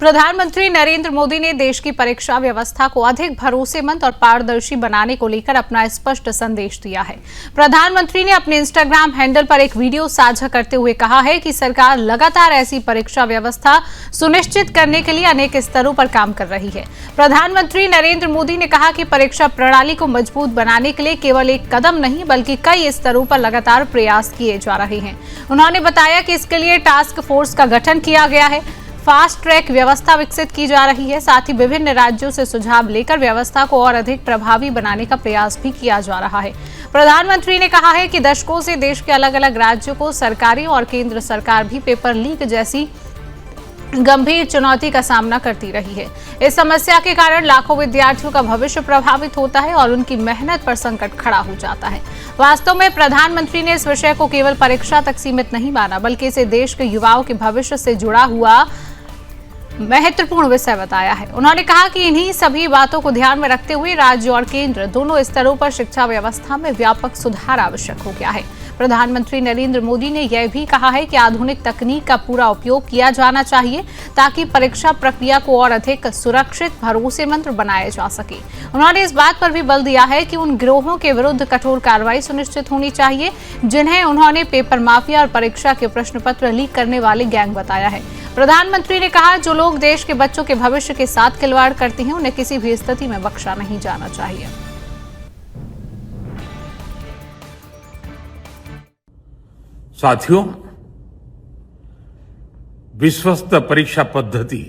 प्रधानमंत्री नरेंद्र मोदी ने देश की परीक्षा व्यवस्था को अधिक भरोसेमंद और पारदर्शी बनाने को लेकर अपना स्पष्ट संदेश दिया है। प्रधानमंत्री ने अपने इंस्टाग्राम हैंडल पर एक वीडियो साझा करते हुए कहा है कि सरकार लगातार ऐसी परीक्षा व्यवस्था सुनिश्चित करने के लिए अनेक स्तरों पर काम कर रही है। प्रधानमंत्री नरेंद्र मोदी ने कहा कि परीक्षा प्रणाली को मजबूत बनाने के लिए केवल एक कदम नहीं बल्कि कई स्तरों पर लगातार प्रयास किए जा रहे हैं। उन्होंने बताया कि इसके लिए टास्क फोर्स का गठन किया गया है, फास्ट ट्रैक व्यवस्था विकसित की जा रही है। साथ ही विभिन्न राज्यों से सुझाव लेकर व्यवस्था को और अधिक प्रभावी बनाने का प्रयास भी किया जा रहा है। प्रधानमंत्री ने कहा है कि दशकों से देश के अलग अलग राज्यों को सरकारी और केंद्र सरकार भी पेपर लीक जैसी गंभीर चुनौती का सामना करती रही है। इस समस्या के कारण लाखों विद्यार्थियों का भविष्य प्रभावित होता है और उनकी मेहनत पर संकट खड़ा हो जाता है। वास्तव में प्रधानमंत्री ने इस विषय को केवल परीक्षा तक सीमित नहीं माना बल्कि इसे देश के युवाओं के भविष्य से जुड़ा हुआ महत्वपूर्ण विषय बताया है। उन्होंने कहा कि इन्हीं सभी बातों को ध्यान में रखते हुए राज्य और केंद्र दोनों स्तरों पर शिक्षा व्यवस्था में व्यापक सुधार आवश्यक हो गया है। प्रधानमंत्री नरेंद्र मोदी ने यह भी कहा है कि आधुनिक तकनीक का पूरा उपयोग किया जाना चाहिए ताकि परीक्षा प्रक्रिया को और अधिक सुरक्षित, भरोसेमंद बनाया जा सके। उन्होंने इस बात पर भी बल दिया है कि उन गिरोहों के विरुद्ध कठोर कार्रवाई सुनिश्चित होनी चाहिए जिन्हें उन्होंने पेपर माफिया और परीक्षा के प्रश्न पत्र लीक करने वाले गैंग बताया है। प्रधानमंत्री ने कहा, जो लोग देश के बच्चों के भविष्य के साथ खिलवाड़ करते हैं उन्हें किसी भी स्थिति में बख्शा नहीं जाना चाहिए। साथियों, विश्वस्त परीक्षा पद्धति,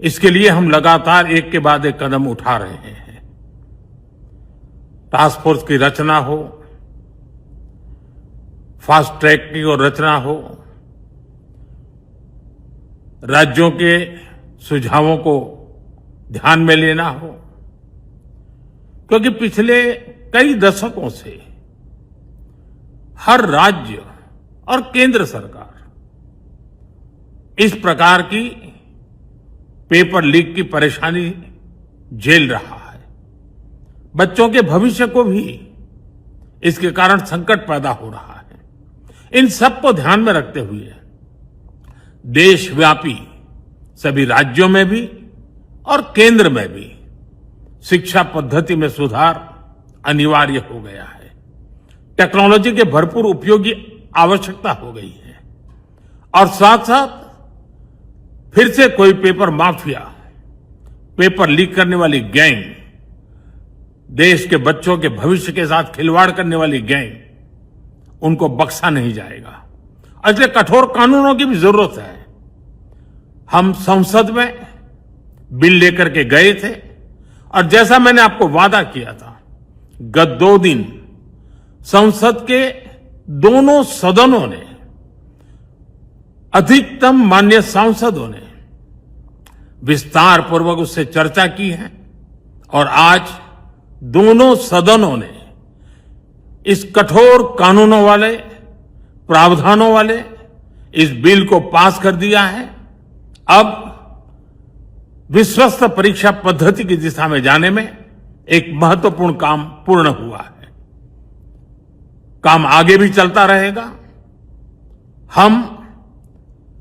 इसके लिए हम लगातार एक के बाद एक कदम उठा रहे हैं। टास्क फोर्स की रचना हो, फास्ट ट्रैक की और रचना हो, राज्यों के सुझावों को ध्यान में लेना हो, क्योंकि पिछले कई दशकों से हर राज्य और केंद्र सरकार इस प्रकार की पेपर लीक की परेशानी झेल रहा है। बच्चों के भविष्य को भी इसके कारण संकट पैदा हो रहा है। इन सब को ध्यान में रखते हुए देशव्यापी सभी राज्यों में भी और केंद्र में भी शिक्षा पद्धति में सुधार अनिवार्य हो गया है। टेक्नोलॉजी के भरपूर उपयोग की आवश्यकता हो गई है और साथ साथ फिर से कोई पेपर माफिया, पेपर लीक करने वाली गैंग, देश के बच्चों के भविष्य के साथ खिलवाड़ करने वाली गैंग, उनको बख्शा नहीं जाएगा। इसलिए कठोर कानूनों की भी जरूरत है। हम संसद में बिल लेकर के गए थे और जैसा मैंने आपको वादा किया था, गत 2 दिन संसद के दोनों सदनों ने, अधिकतम माननीय सांसदों ने विस्तार पूर्वक उससे चर्चा की है और आज दोनों सदनों ने इस कठोर कानूनों वाले, प्रावधानों वाले इस बिल को पास कर दिया है। अब विश्वस्त परीक्षा पद्धति की दिशा में जाने में एक महत्वपूर्ण काम पूर्ण हुआ है। काम आगे भी चलता रहेगा। हम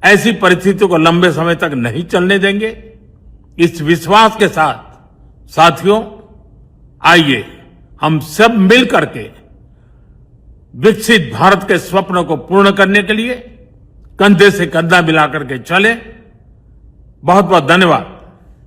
ऐसी परिस्थितियों को लंबे समय तक नहीं चलने देंगे। इस विश्वास के साथ साथियों, आइए हम सब मिल करके विकसित भारत के स्वप्न को पूर्ण करने के लिए कंधे से कंधा मिलाकर के चलें। बहुत बहुत धन्यवाद।